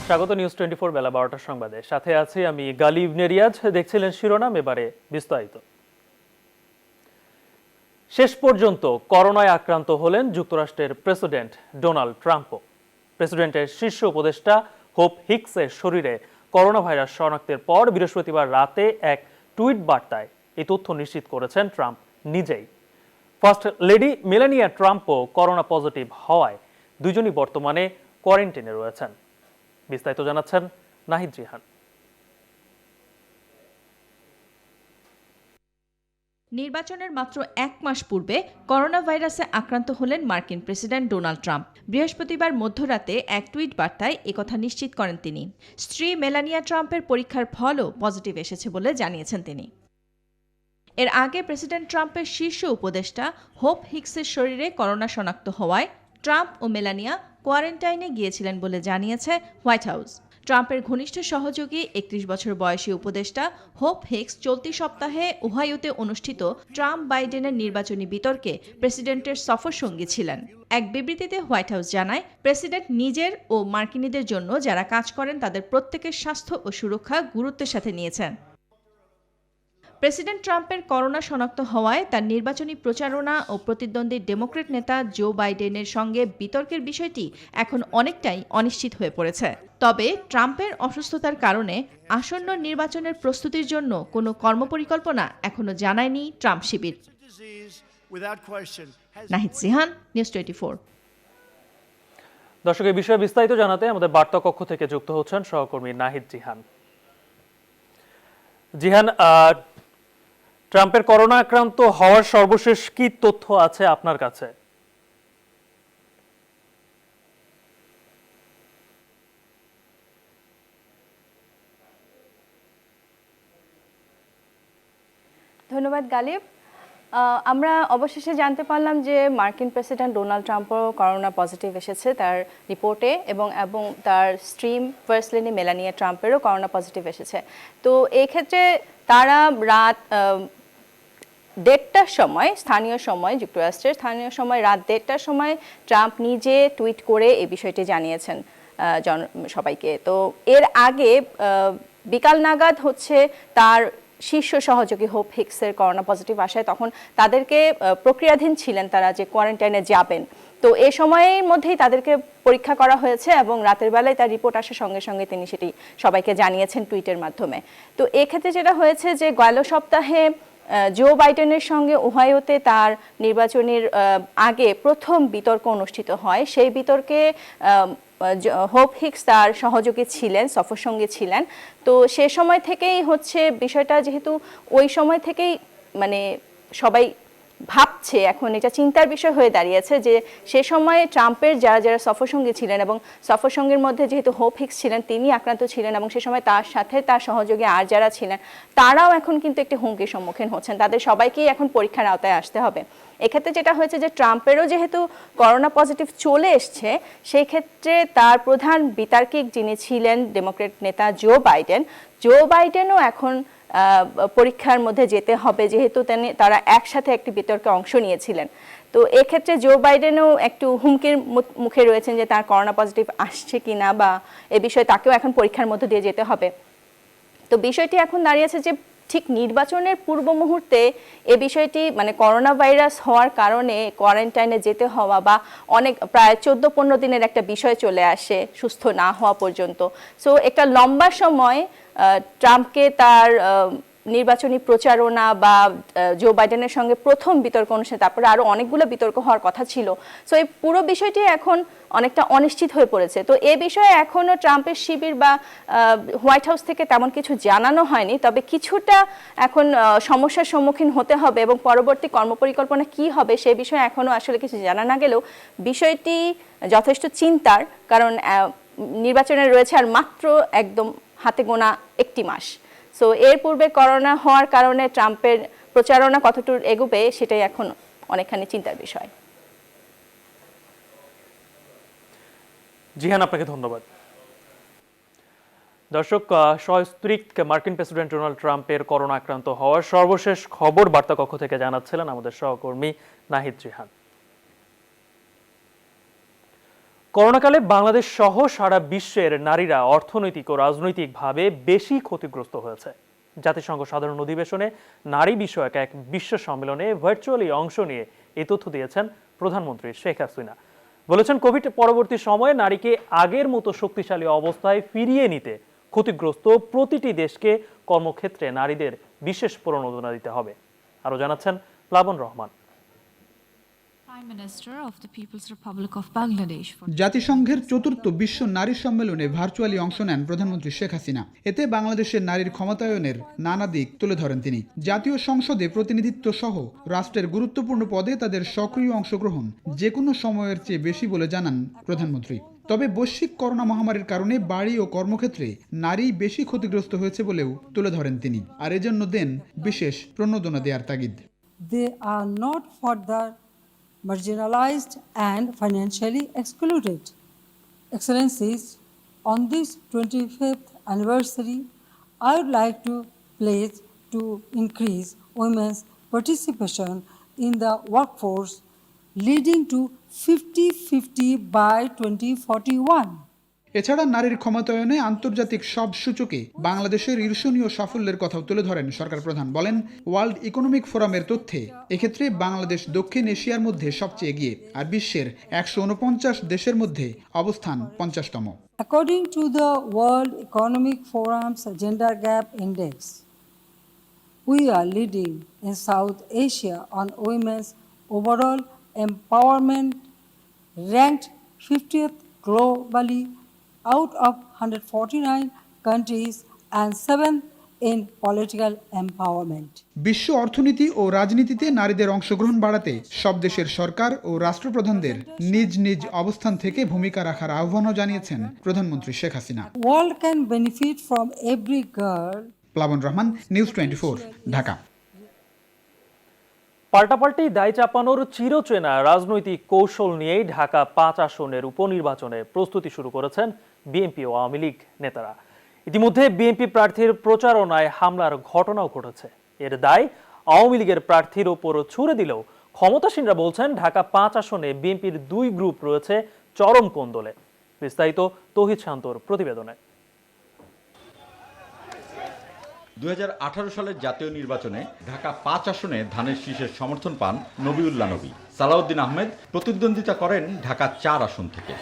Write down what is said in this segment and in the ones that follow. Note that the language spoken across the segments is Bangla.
স্বাগত নিউজ 24 বেলা 12টার সংবাদে। সাথে আছি আমি গালিব নেরিয়াজ। দেখছিলেন শিরোনাম, এবারে বিস্তারিত। শেষ পর্যন্ত করোনায় আক্রান্ত হলেন যুক্তরাষ্ট্রের প্রেসিডেন্ট ডোনাল্ড ট্রাম্পও। প্রেসিডেন্টের শীর্ষ উপদেষ্টা হোপ হিক্সের শরীরে করোনা ভাইরাস শনাক্তের পর বৃহস্পতিবার রাতে এক টুইট বার্তায় এই তথ্য নিশ্চিত করেছেন ট্রাম্প নিজেই। ফার্স্ট লেডি মেলানিয়া ট্রাম্পও করোনা পজিটিভ হওয়ায় দুজনই বর্তমানে কোয়ারেন্টাইনে রয়েছেন। বিস্তারিত জানাচ্ছেন নাহিদ জিহান। নির্বাচনের মাত্র এক মাস পূর্বে করোনা ভাইরাসে আক্রান্ত হলেন মার্কিন প্রেসিডেন্ট ডোনাল্ড ট্রাম্প। বৃহস্পতিবার মধ্যরাতে এক টুইট বার্তায় একথা নিশ্চিত করেন তিনি। স্ত্রী মেলানিয়া ট্রাম্পের পরীক্ষার ফলও পজিটিভ এসেছে বলে জানিয়েছেন তিনি। এর আগে প্রেসিডেন্ট ট্রাম্পের শীর্ষ উপদেষ্টা হোপ হিক্সের শরীরে করোনা শনাক্ত হওয়ায় ট্রাম্প ও মেলানিয়া কোয়ারেন্টাইনে গিয়েছিলেন বলে জানিয়েছে হোয়াইট হাউস। ট্রাম্পের ঘনিষ্ঠ সহযোগী 31 বছর বয়সী উপদেষ্টা হোপ হিক্স চলতি সপ্তাহে ওহাইওতে অনুষ্ঠিত ট্রাম্প বাইডেনের নির্বাচনী বিতর্কে প্রেসিডেন্টের সফর সঙ্গী ছিলেন। এক বিবৃতিতে হোয়াইট হাউস জানায়, প্রেসিডেন্ট নিজের ও মার্কিনীদের জন্য যারা কাজ করেন তাদের প্রত্যেকের স্বাস্থ্য ও সুরক্ষা গুরুত্বের সাথে নিয়েছেন। প্রেসিডেন্ট ট্রাম্পের করোনা শনাক্ত হওয়ায় তার নির্বাচনী প্রচারণা ও প্রতিদ্বন্দ্বী ডেমোক্রেট নেতা জো বাইডেনের সঙ্গে বিতর্কের বিষয়টি এখন অনেকটাই অনিশ্চিত হয়ে পড়েছে। তবে ট্রাম্পের অসুস্থতার কারণে আসন্ন নির্বাচনের প্রস্তুতির জন্য কোনো কর্মপরিকল্পনা এখনো জানায়নি ট্রাম্প শিবির। নাহিদ জিহান, নিউজ 24। দর্শক, এই বিষয়ে বিস্তারিত জানাতে আমাদের বার্তা কক্ষ থেকে যুক্ত হচ্ছেন সহকর্মী নাহিদ জিহান। জিহান, ট্রাম্পের করোনা আক্রান্ত হওয়ার সর্বশেষ কি তথ্য আছে আপনার কাছে? ধন্যবাদ গালিব। আমরা অবশেষে জানতে পারলাম যে মার্কিন প্রেসিডেন্ট ডোনাল্ড ট্রাম্পও করোনা পজিটিভ এসেছে তার রিপোর্টে, এবং তার স্ত্রী ফার্স্ট লেডি মেলানিয়া ট্রাম্পেরও করোনা পজিটিভ এসেছে। তো এই ক্ষেত্রে তারা রাত 1:30টার সময়, স্থানীয় সময়, যুক্তরাষ্ট্রের স্থানীয় সময় রাত 1:30টার সময় ট্রাম্প নিজে টুইট করে এই বিষয়টি জানিয়েছেন সবাইকে। তো এর আগে বিকাল নাগাদ তার শীর্ষ সহযোগী হোপ হিক্সের করোনা পজিটিভ আসায় তখন তাদেরকে প্রক্রিয়াধীন ছিলেন তারা যে কোয়ারেন্টাইনে যাবেন। তো এই সময়ের মধ্যেই তাদেরকে পরীক্ষা করা হয়েছে এবং রাতের বেলায় তার রিপোর্ট আসার সঙ্গে সঙ্গে তিনি সেটি সবাইকে জানিয়েছেন টুইটের মাধ্যমে। তো এক্ষেত্রে যেটা হয়েছে যে গত সপ্তাহে জো বাইডেনের সঙ্গে ওহাইওতে তার নির্বাচনের আগে প্রথম বিতর্ক অনুষ্ঠিত হয়। সেই বিতর্কে হোপ হিক্স তার সহযোগী ছিলেন, সফরসঙ্গী ছিলেন। তো সে সময় থেকেই বিষয়টা, যেহেতু ওই সময় থেকেই মানে সবাই ভাবছে, এখন এটা চিন্তার বিষয় হয়ে দাঁড়িয়েছে যে সে সময়ে ট্রাম্পের যারা যারা সফরসঙ্গী ছিলেন এবং সফরসঙ্গীর মধ্যে যেহেতু হোপ হিক্স ছিলেন, তিনি আক্রান্ত ছিলেন এবং সে সময় তার সাথে তার সহযোগী আর যারা ছিলেন তারাও এখন কিন্তু একটি হুমকির সম্মুখীন হচ্ছেন। তাদের সবাইকেই এখন পরীক্ষার আওতায় আসতে হবে। এক্ষেত্রে যেটা হয়েছে যে ট্রাম্পেরও যেহেতু করোনা পজিটিভ চলে এসছে, সেই ক্ষেত্রে তার প্রধান বিতার্কিক যিনি ছিলেন ডেমোক্রেট নেতা জো বাইডেনও এখন পরীক্ষার মধ্যে যেতে হবে, যেহেতু তারা একসাথে একটি বিতর্কে অংশ নিয়েছিলেন। তো এক্ষেত্রে জো বাইডেনও একটু হুমকির মুখে রয়েছেন যে তার করোনা পজিটিভ আসছে কিনা, বা এ বিষয়ে তাকেও এখন পরীক্ষার মধ্যে দিয়ে যেতে হবে। তো বিষয়টি এখন দাঁড়িয়েছে যে ঠিক নির্বাচনের পূর্ব মুহূর্তে এ বিষয়টি, মানে করোনা ভাইরাস হওয়ার কারণে কোয়ারেন্টাইনে যেতে হওয়া বা প্রায় 14-15 দিনের একটা বিষয় চলে আসে সুস্থ না হওয়া পর্যন্ত। সো একটা লম্বা সময় ট্রাম্পকে তার নির্বাচনী প্রচারণা বা জো বাইডেনের সঙ্গে প্রথম বিতর্ক অনুষ্ঠানে, তারপরে আরও অনেকগুলো বিতর্ক হওয়ার কথা ছিল। সো এই পুরো বিষয়টি এখন অনেকটা অনিশ্চিত হয়ে পড়েছে। তো এ বিষয়ে এখনও ট্রাম্পের শিবির বা হোয়াইট হাউস থেকে তেমন কিছু জানানো হয়নি, তবে কিছুটা এখন সমস্যার সম্মুখীন হতে হবে এবং পরবর্তী কর্মপরিকল্পনা কি হবে সে বিষয়ে এখনও আসলে কিছু জানা না গেলেও বিষয়টি যথেষ্ট চিন্তার, কারণ নির্বাচনে রয়েছে আর মাত্র একদম হাতে গোনা একটি মাস। সো এর পূর্বে করোনা হওয়ার কারণে ট্রাম্পের প্রচারণা কতটুকু এগোবে সেটাই এখন অনেকখানি চিন্তার বিষয়। জিহান, আপনাকে ধন্যবাদ। দর্শক, সস্ত্রীক মার্কিন প্রেসিডেন্ট ডোনাল্ড ট্রাম্পের করোনা আক্রান্ত হওয়ার সর্বশেষ খবর বার্তা কক্ষ থেকে জানাচ্ছিলেন আমাদের সহকর্মী নাহিদ জিহান। করোনাকালে বাংলাদেশ সহ সারা বিশ্বের নারীরা অর্থনৈতিক ও রাজনৈতিকভাবে বেশি ক্ষতিগ্রস্ত হয়েছে। জাতিসংঘ সাধারণ অধিবেশনে নারী বিষয়ক এক বিশ্ব সম্মেলনে ভার্চুয়ালি অংশ নিয়ে এই তথ্য দিয়েছেন প্রধানমন্ত্রী শেখ হাসিনা। বলেছেন, কোভিড পরবর্তী সময়ে নারীকে আগের মতো শক্তিশালী অবস্থায় ফিরিয়ে নিতে ক্ষতিগ্রস্ত প্রতিটি দেশকে কর্মক্ষেত্রে নারীদের বিশেষ প্রণোদনা দিতে হবে। আরও জানাচ্ছেন প্লাবন রহমান। জাতিসংঘের চতুর্থ বিশ্ব নারী সম্মেলনে ভার্চুয়ালি অংশ নেন প্রধানমন্ত্রী শেখ হাসিনা। এতে বাংলাদেশের নারীর ক্ষমতায়নের নানা দিক তুলে ধরেন তিনি। জাতীয় সংসদে প্রতিনিধিত্ব সহ রাষ্ট্রের গুরুত্বপূর্ণ পদে তাদের সক্রিয় অংশগ্রহণ যে কোনো সময়ের চেয়ে বেশি বলে জানান প্রধানমন্ত্রী। তবে বৈশ্বিক করোনা মহামারীর কারণে বাড়ি ও কর্মক্ষেত্রে নারী বেশি ক্ষতিগ্রস্ত হয়েছে বলেও তুলে ধরেন তিনি, আর এজন্য দেন বিশেষ প্রণোদনা দেওয়ার তাগিদ। They are not further marginalized and financially excluded. Excellencies, on this 25th anniversary, I would like to pledge to increase women's participation in the workforce, leading to 50-50 by 2041. এছাড়া নারীর ক্ষমতায়নে আন্তর্জাতিক সব সূচকে বাংলাদেশের ঈর্ষণীয় সাফল্যের কথাও তুলে ধরেন সরকার প্রধান। বলেন, ওয়ার্ল্ড ইকোনমিক ফোরামের তথ্যে এক্ষেত্রে বাংলাদেশ দক্ষিণ এশিয়ার মধ্যে সবচেয়ে এগিয়ে, আর বিশ্বের 149 দেশের মধ্যে অবস্থান 50তম। According to the World Economic Forum's Gender Gap Index, we are leading in South Asia on women's overall empowerment, ranked 50th globally out of 149 countries and 7th in political empowerment. বিশ্ব অর্থনীতি ও রাজনীতিতে নারীদের অংশগ্রহণ বাড়াতে সব দেশের সরকার ও রাষ্ট্রপ্রধানদের নিজ নিজ অবস্থান থেকে ভূমিকা রাখার আহ্বানও জানিয়েছেন প্রধানমন্ত্রী Sheikh Hasina. World can benefit from every girl. প্লাবন রহমান, নিউজ 24, ঢাকা। পাল্টাপাল্টি দায় চাপানোর চিরচেনা রাজনৈতিক কৌশল নিয়েই ঢাকা 5 আসনের উপনির্বাচনে প্রস্তুতি শুরু করেছেন বিএনপি ও আওয়ামী লীগ নেতারা। ইতিমধ্যে বিএনপি প্রার্থীর প্রচারণায় হামলার ঘটনাও ঘটেছে। এর দায় আওয়ামী লীগের প্রার্থীর ওপর ছুড়ে দিলেও ক্ষমতাসীনরা বলছেন ঢাকা 5 আসনে বিএনপির 2 গ্রুপ রয়েছে চরম কোন্দলে। বিস্তারিত তৌহিদ শান্তর প্রতিবেদনে। 2018 সালের জাতীয় নির্বাচনে ঢাকা 5 আসনে ধানের শীষের সমর্থন পান নবিউল্লাহ নবী। সালাউদ্দিন আহমেদ প্রতিদ্বন্দ্বিতা করেন ঢাকা 4 আসন থেকে।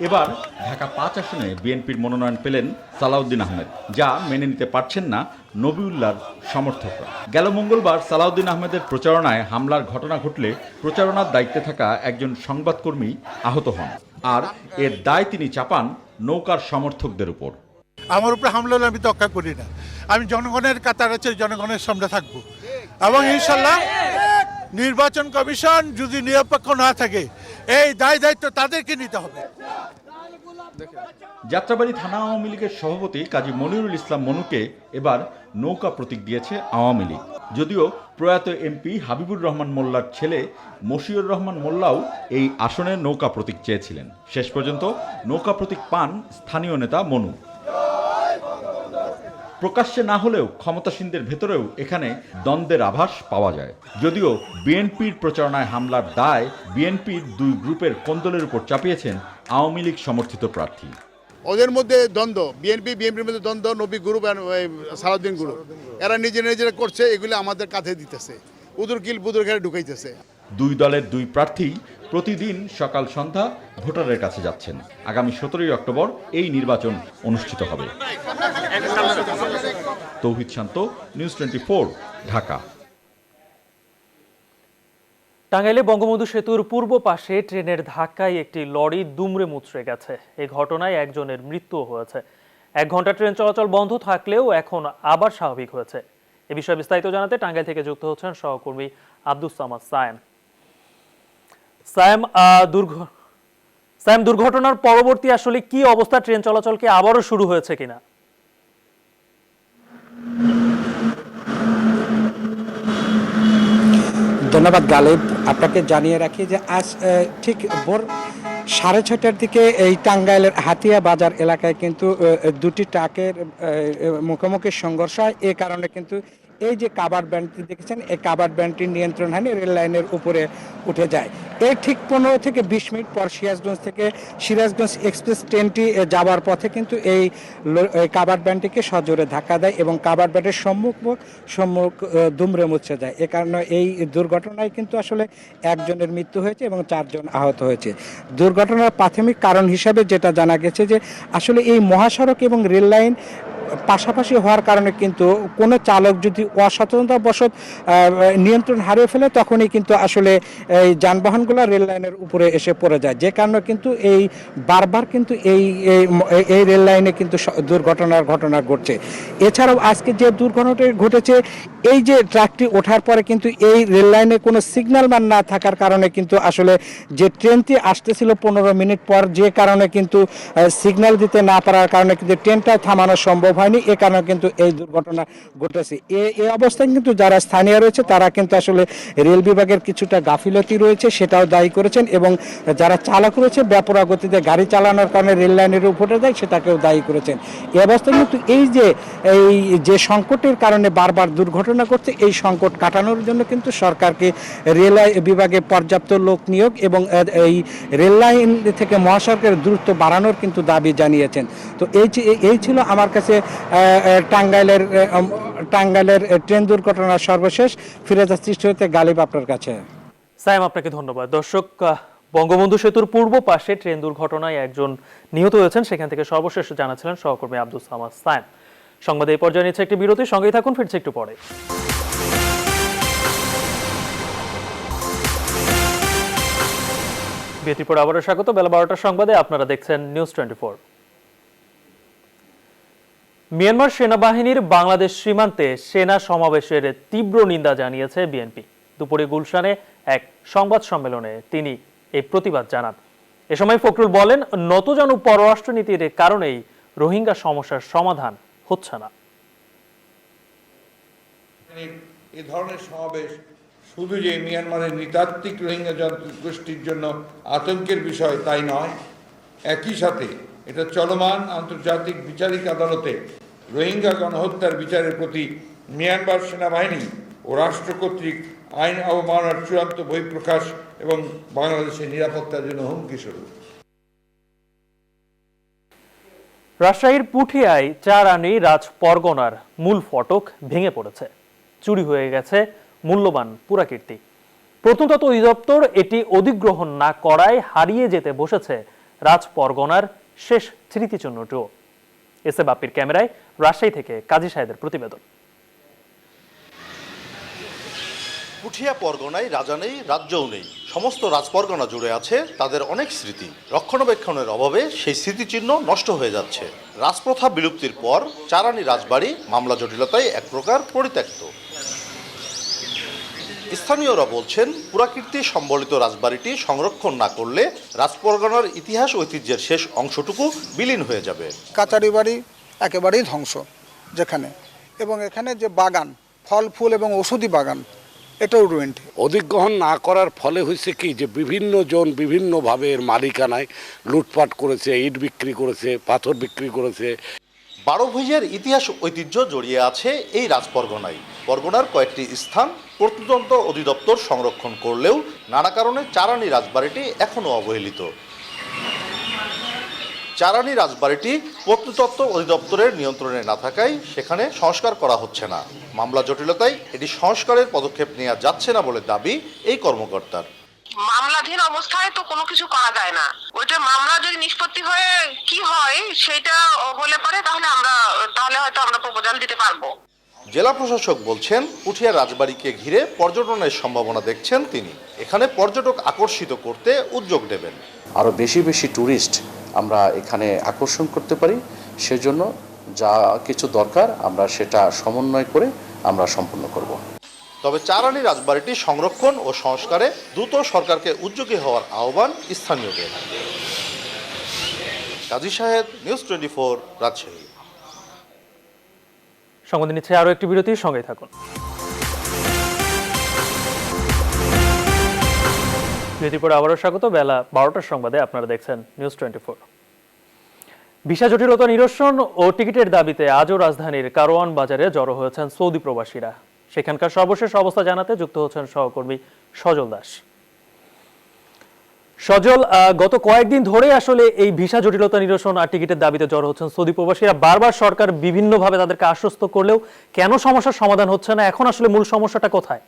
এবার ঢাকা 5 আসনে বিএনপির মনোনয়ন পেলেন সালাউদ্দিন আহমেদ, যা মেনে নিতে পারছেন না নবিউল্লাহর সমর্থকরা। গেল মঙ্গলবার সালাউদ্দিন আহমেদের প্রচারণায় হামলার ঘটনা ঘটলে প্রচারণার দায়িত্বে থাকা একজন সংবাদকর্মী আহত হন, আর এর দায় তিনি চাপান নৌকার সমর্থকদের উপর। আমার উপরে হামলা হলে আমি তোয়াক্কা করি না। আমি জনগণের কাতার আছে, জনগণের সামনে থাকবো এবং ইনশাল্লাহ নির্বাচন কমিশন যদি নিরপেক্ষ না থাকে এই দায়িত্ব তাদেরকে নিতে হবে। যাত্রাবাড়ী থানা আওয়ামী লীগের সভাপতি কাজী মনিরুল ইসলাম মনুকে এবার নৌকা প্রতীক দিয়েছে আওয়ামী লীগ। যদিও প্রয়াত এমপি হাবিবুর রহমান মোল্লার ছেলে মশিউর রহমান মোল্লাও এই আসনে নৌকা প্রতীক চেয়েছিলেন। শেষ পর্যন্ত নৌকা প্রতীক পান স্থানীয় নেতা মনু। প্রকাশ্যে না হলেও ক্ষমতাসীনদের ভেতরেও এখানে দ্বন্দ্বের আভাস পাওয়া যায়। যদিও বিএনপির প্রচারণায় হামলার দায় বিএনপির 2 গ্রুপের কোন্দলের উপর চাপিয়েছেন আওয়ামী লীগ সমর্থিত প্রার্থী। ওদের মধ্যে দ্বন্দ্ব, বিএনপির মধ্যে দ্বন্দ্ব, নবী গ্রুপ আর সালাউদ্দিন গ্রুপ, এরা নিজেরা করছে, এগুলো আমাদের কাঁধে দিতেছে, উদুরকিল বুদুর ঘরে ঢুকাইতেছে। 2 দলের 2 প্রার্থী প্রতিদিন সকাল সন্ধ্যা ভোটারের কাছে যাচ্ছেন। আগামী 17 অক্টোবর এই নির্বাচন অনুষ্ঠিত হবে। তৌহিদ শান্ত, নিউজ 24, ঢাকা। টাঙ্গাইলে বঙ্গবন্ধু সেতুর পূর্ব পাশে ট্রেনের ধাক্কায় একটি লরি দুমড়ে মুচড়ে গেছে। এই ঘটনায় একজনের মৃত্যুও হয়েছে। 1 ঘন্টা ট্রেন চলাচল বন্ধ থাকলেও এখন আবার স্বাভাবিক হয়েছে। এ বিষয়ে বিস্তারিত জানাতে টাঙ্গাইল থেকে যুক্ত হচ্ছেন সহকর্মী আব্দুস সামাদ সায়েম। সায়েম, দুর্ঘটনার পরবর্তী আসলে কি অবস্থা? ট্রেন চলাচল কি আবারও শুরু হয়েছে কিনা? ধন্যবাদ গালিব। আপনাকে জানিয়ে রাখি যে আজ ঠিক ভোর 6:30টার দিকে এই টাঙ্গাইলের হাতিয়া বাজার এলাকায় কিন্তু 2টি ট্রাকের মুখোমুখি সংঘর্ষ হয়। এ কারণে কিন্তু এই যে কাভার ব্যান্ডটি দেখেছেন, এই কাভার ব্যান্ডটির নিয়ন্ত্রণ হারিয়ে রেল লাইনের উপরে উঠে যায়। এর ঠিক 15 থেকে 20 মিনিট পর সিরাজগঞ্জ থেকে সিরাজগঞ্জ এক্সপ্রেস ট্রেনটি যাওয়ার পথে কিন্তু এই কাভার্ড ভ্যানটিকে সজোরে ধাক্কা দেয় এবং কাভার্ড ভ্যানের সম্মুখ দুমড়ে মুছে যায়। এ কারণে এই দুর্ঘটনায় কিন্তু আসলে একজনের মৃত্যু হয়েছে এবং 4 জন আহত হয়েছে। দুর্ঘটনার প্রাথমিক কারণ হিসাবে যেটা জানা গেছে যে আসলে এই মহাসড়ক এবং রেল লাইন পাশাপাশি হওয়ার কারণে কিন্তু কোনো চালক যদি অসচেতনতাবশত নিয়ন্ত্রণ হারিয়ে ফেলে তখনই কিন্তু আসলে এই যানবাহনগুলো রেল লাইনের উপরে এসে পড়ে যায়, যে কারণে কিন্তু এই বারবার কিন্তু এই রেল লাইনে কিন্তু দুর্ঘটনার ঘটনা ঘটছে। এছাড়াও আজকে যে দুর্ঘটনাটি ঘটেছে, এই যে ট্রাকটি ওঠার পরে কিন্তু এই রেল লাইনে কোনো সিগন্যাল মান না থাকার কারণে কিন্তু আসলে যে ট্রেনটি আসতেছিল 15 মিনিট পর, যে কারণে কিন্তু সিগন্যাল দিতে না পারার কারণে কিন্তু ট্রেনটা থামানো সম্ভব হয়নি। এ কারণে কিন্তু এই দুর্ঘটনা ঘটেছে। এই অবস্থায় কিন্তু যারা স্থানীয় রয়েছে তারা কিন্তু আসলে রেল বিভাগের কিছুটা গাফিলতি রয়েছে সেটাও দায়ী করেছেন এবং যারা চালক রয়েছে বেপরোয়া গতিতে গাড়ি চালানোর কারণে রেল লাইনের উপরে যায় সেটাকেও দায়ী করেছেন। এই অবস্থায় কিন্তু এই যে সংকটের কারণে বারবার দুর্ঘটনা ঘটছে, এই সংকট কাটানোর জন্য কিন্তু সরকারকে রেল বিভাগে পর্যাপ্ত লোক নিয়োগ এবং এই রেল লাইন থেকে মহাসড়কের দূরত্ব বাড়ানোর কিন্তু দাবি জানিয়েছেন। তো এই ছিল আমার কাছে টাঙ্গাইলের ট্রেন দুর্ঘটনার সর্বশেষ। ফিরে যাচ্ছি হতে গালিব আপনার কাছে। সাইম, আপনাকে ধন্যবাদ। দর্শক, বঙ্গবন্ধু সেতুর পূর্ব পাশে ট্রেন দুর্ঘটনায় একজন নিহত হয়েছেন, সেখান থেকে সর্বশেষ জানাচ্ছিলেন সহকর্মী আব্দুল সামাদ সাইম। সংবাদ এই পর্যায়ে নিচ্ছে একটি বিরতি, সঙ্গেই থাকুন, ফিরছে একটু পরে। বিরতির পর আবারও স্বাগত। বেলা 12টার সংবাদে আপনারা দেখছেন নিউজ 24। মিয়ানমার সেনাবাহিনীর বাংলাদেশ সীমান্তে সেনা সমাবেশের তীব্র নিন্দা জানিয়েছে বিএনপি। দুপুরে গুলশানে এক সংবাদ সম্মেলনে তিনি এই প্রতিবাদ জানান। এ সময় ফখরুল বলেন, নতজানু পররাষ্ট্রনীতির কারণেই রোহিঙ্গা সমস্যার সমাধান হচ্ছে না। এই ধরনের সমাবেশ শুধু যে মিয়ানমারের নৃতাত্ত্বিক রোহিঙ্গা জনগোষ্ঠীর জন্য আতঙ্কের বিষয় তাই নয়, একই সাথে এটা চলমান আন্তর্জাতিক বিচারিক আদালতে রোহিঙ্গা গণহত্যার বিচারের প্রতি মিয়ানমার সেনাবাহিনী ও রাষ্ট্র কর্তৃক আইন অবমাননার চূড়ান্ত বহিঃপ্রকাশ এবং বাংলাদেশের নিরাপত্তার জন্য হুমকি স্বরূপ। রাজশাহীর পুঠিয়ায় চারানি রাজ পরগনার মূল ফটক ভেঙে পড়েছে, চুরি হয়ে গেছে মূল্যবান পুরাকীর্তি। প্রত্নতত্ত্ব অধিদপ্তর এটি অধিগ্রহণ না করায় হারিয়ে যেতে বসেছে রাজ পরগনার শেষ স্মৃতিচিহ্নটিও। এসে বাপির ক্যামেরায় রাজশাহী থেকে কাজী সাহেদের প্রতিবেদন। পুঠিয়া পরগনায় রাজা নেই, রাজ্যও নেই, সমস্ত রাজপরগনা জুড়ে আছে তাদের অনেক স্মৃতি। রক্ষণাবেক্ষণের অভাবে সেই স্মৃতিচিহ্ন নষ্ট হয়ে যাচ্ছে। রাজপ্রথা বিলুপ্তির পর চারানি রাজবাড়ি মামলা জটিলতায় এক প্রকার পরিত্যক্ত। স্থানীয়রা বলছেন, পুরাকীর্তি সম্বলিত রাজবাড়িটি সংরক্ষণ না করলে রাজপরগনার ইতিহাস ঐতিহ্যের শেষ অংশটুকু বিলীন হয়ে যাবে। কাচারি বাড়ি একেবারেই ধ্বংস যেখানে, এবং এখানে যে বাগান, ফল ফুল এবং ওষুধি বাগান, এটাও রুইন্ড। অধিগ্রহণ না করার ফলে হয়েছে কি, যে বিভিন্ন জন বিভিন্নভাবে এর মালিকানায় লুটপাট করেছে, ইট বিক্রি করেছে, পাথর বিক্রি করেছে। 12 ভূঁইয়ের ইতিহাস ঐতিহ্য জড়িয়ে আছে এই রাজপরগনায়। পরগনার কয়েকটি স্থান প্রত্নতত্ত্ব অধিদপ্তর সংরক্ষণ করলেও নানা কারণে চারানি রাজবাড়িটি এখনও অবহেলিত। চারানি রাজবাড়িটি প্রত্নতত্ত্ব অধিদপ্তরের নিয়ন্ত্রণে না থাকায় সেখানে সংস্কার করা হচ্ছে না। মামলা জটিলতায় এটি সংস্কারের পদক্ষেপ নেওয়া যাচ্ছে না বলে দাবি এই কর্মকর্তার। মামলাধীন অবস্থায় তো কোনো কিছু করা যায় না। ওইটা মামলা যদি নিষ্পত্তি হয়ে কি হয় সেটা হলে পারে তাহলে হয়তো আমরা প্রপোজাল দিতে পারবো। জেলা প্রশাসক বলছেন, পুঠিয়া রাজবাড়িকে ঘিরে পর্যটনের সম্ভাবনা দেখছেন তিনি। এখানে পর্যটক আকর্ষিত করতে উদ্যোগ নেবেন। আরো বেশি বেশি ট্যুরিস্ট আমরা এখানে আকর্ষণ করতে পারি, সেজন্য যা কিছু দরকার আমরা সেটা সমন্বয় করে আমরা সম্পন্ন করব। তবে চারানি রাজবাড়িটি সংরক্ষণ ও সংস্কারে দ্রুত সরকারকে উদ্যোগী হওয়ার আহ্বান স্থানীয়দের। কাজী সাহেদ, নিউজ 24, রাজশাহী। সংবাদ নিচ্ছে আরো একটি বিরতির সঙ্গে থাকুন। বিরতির পরে আবারও স্বাগত। বেলা 12টার সংবাদে আপনারা দেখছেন নিউজ 24। ভিসা জটিলতা নিরসন ও টিকিটের দাবিতে আজও রাজধানীর কারওয়ান বাজারে জড়ো হয়েছেন সৌদি প্রবাসীরা। সেখানকার সর্বশেষ অবস্থা জানাতে যুক্ত হচ্ছেন সহকর্মী সজল দাস। সজল, গত কয়েকদিন ধরে আসলে এই ভিসা জটিলতা নিরসন আর টিকিটের দাবিতে জড়ো হচ্ছেন সৌদি প্রবাসীরা। বারবার সরকার বিভিন্নভাবে তাদেরকে আশ্বস্ত করলেও কেন সমস্যার সমাধান হচ্ছে না? এখন আসলে মূল সমস্যাটা কোথায়?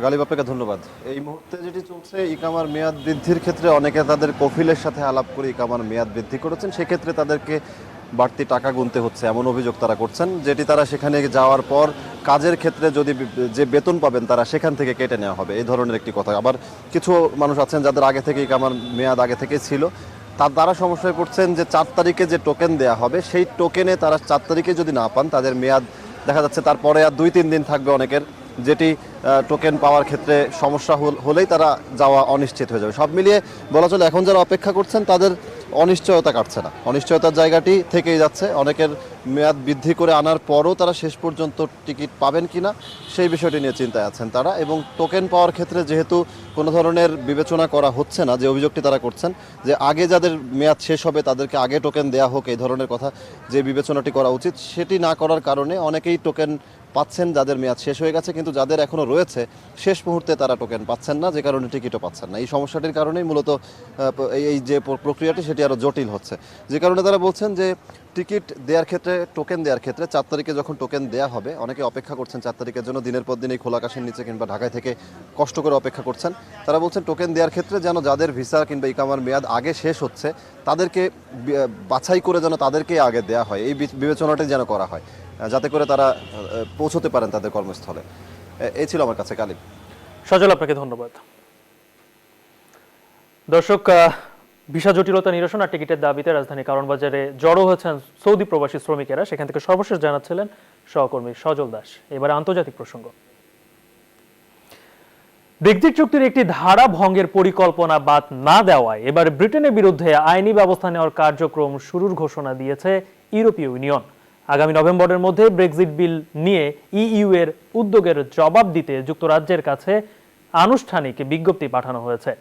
গালিব, আপনাকে ধন্যবাদ। এই মুহূর্তে যেটি চলছে, ইকামার মেয়াদ বৃদ্ধির ক্ষেত্রে অনেকে তাদের কফিলের সাথে আলাপ করে ইকামার মেয়াদ বৃদ্ধি করেছেন, সেক্ষেত্রে তাদেরকে বাড়তি টাকা গুনতে হচ্ছে এমন অভিযোগ তারা করছেন, যেটি তারা সেখানে যাওয়ার পর কাজের ক্ষেত্রে যদি যে বেতন পাবেন তারা সেখান থেকে কেটে নেওয়া হবে, এই ধরনের একটি কথা। আবার কিছু মানুষ আছেন যাদের আগে থেকে ইকামার মেয়াদ আগে থেকে ছিল, তারা সমস্যায় পড়ছেন যে 4 তারিখে যে টোকেন দেয়া হবে সেই টোকেনে তারা 4 তারিখে যদি না পান, তাদের মেয়াদ দেখা যাচ্ছে তারপরে আর 2-3 দিন থাকবে অনেকের, যেটি টোকেন পাওয়ার ক্ষেত্রে সমস্যা হলেই তারা যাওয়া অনিশ্চিত হয়ে যাবে। সব মিলিয়ে বলা চলে এখন যারা অপেক্ষা করছেন তাদের অনিশ্চয়তা কাটছে না, অনিশ্চয়তার জায়গাটি থেকেই যাচ্ছে। অনেকের মেয়াদ বৃদ্ধি করে আনার পরও তারা শেষ পর্যন্ত টিকিট পাবেন কিনা সেই বিষয়টি নিয়ে চিন্তায় আছেন তারা। এবং টোকেন পাওয়ার ক্ষেত্রে যেহেতু কোনো ধরনের বিবেচনা করা হচ্ছে না, যে অভিযোগটি তারা করছেন যে আগে যাদের মেয়াদ শেষ হবে তাদেরকে আগে টোকেন দেয়া হোক, এই ধরনের কথা যে বিবেচনাটি করা উচিত সেটি না করার কারণে অনেকেই টোকেন পাচ্ছেন যাদের মেয়াদ শেষ হয়ে গেছে, কিন্তু যাদের এখনও রয়েছে শেষ মুহূর্তে তারা টোকেন পাচ্ছেন না, যে কারণে টিকিটও পাচ্ছেন না। এই সমস্যাটির কারণেই মূলত এই যে প্রক্রিয়াটি সেটি আরও জটিল হচ্ছে, যে কারণে তারা বলছেন যে টিকিট দেওয়ার ক্ষেত্রে, টোকেন দেওয়ার ক্ষেত্রে 4 তারিখে যখন টোকেন দেওয়া হবে, অনেকে অপেক্ষা করছেন 4 তারিখের জন্য, দিনের পর দিন এই খোলা আকাশের নিচে কিংবা ঢাকায় থেকে কষ্ট করে অপেক্ষা করছেন। তারা বলছেন টোকেন দেওয়ার ক্ষেত্রে যেন যাদের ভিসা কিংবা ইকামার মেয়াদ আগে শেষ হচ্ছে তাদেরকে বাছাই করে যেন তাদেরকেই আগে দেওয়া হয়, এই বিবেচনাটি যেন করা হয়, যাতে করে তারা পৌঁছতে পারেন তাদের কর্মস্থলে। এই ছিল আমার কাছে কালিব। সজল, আপনাকে ধন্যবাদ। দর্শক, ভিসা জটিলতা নিরসন আর টিকিটের দাবিতে রাজধানী কারণ বাজারে জড়ো হয়েছেন সৌদি প্রবাসী শ্রমিকেরা। সেখান থেকে সর্বশেষ জানাচ্ছিলেন সহকর্মী সজল দাস। এবারে আন্তর্জাতিক প্রসঙ্গ। ব্রেক্সিট চুক্তির একটি ধারা ভঙ্গের পরিকল্পনা বাদ না দেওয়ায় এবার ব্রিটেনের বিরুদ্ধে আইনি ব্যবস্থা নেওয়ার কার্যক্রম শুরুর ঘোষণা দিয়েছে ইউরোপীয় ইউনিয়ন। আগামী নভেম্বরের মধ্যে ব্রেক্সিট বিল নিয়ে ইইউ এর উদ্যোগের জবাব দিতে যুক্তরাজ্যের কাছে আনুষ্ঠানিক বিজ্ঞপ্তি পাঠানো হয়েছে।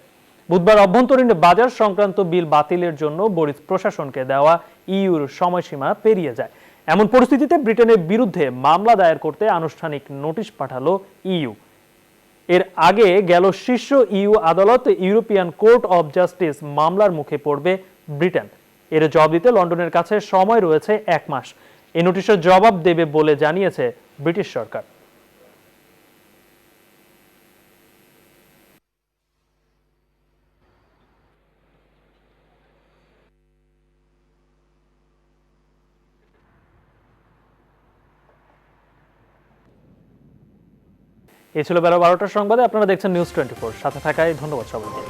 বুধবার অভ্যন্তরীণ বাজার সংক্রান্ত বিল বাতিলের জন্য বরিস প্রশাসনকে দেওয়া ইইউর সময়সীমা পেরিয়ে যায়। এমন পরিস্থিতিতে ব্রিটেনের বিরুদ্ধে মামলা দায়ের করতে আনুষ্ঠানিক নোটিশ পাঠালো ইইউ। এর আগে গেল শীর্ষ ইইউ আদালত ইউরোপিয়ান কোর্ট অব জাস্টিস মামলার মুখে পড়বে ব্রিটেন। এর জবাব দিতে লন্ডনের কাছে সময় রয়েছে 1 মাস। এই নোটিশের জবাব দেবে বলে জানিয়েছে ব্রিটিশ সরকার। এ ছিল বেলা 12টার সংবাদে। আপনারা দেখছেন নিউজ 24। সাথে থাকায় ধন্যবাদ সবাইকে।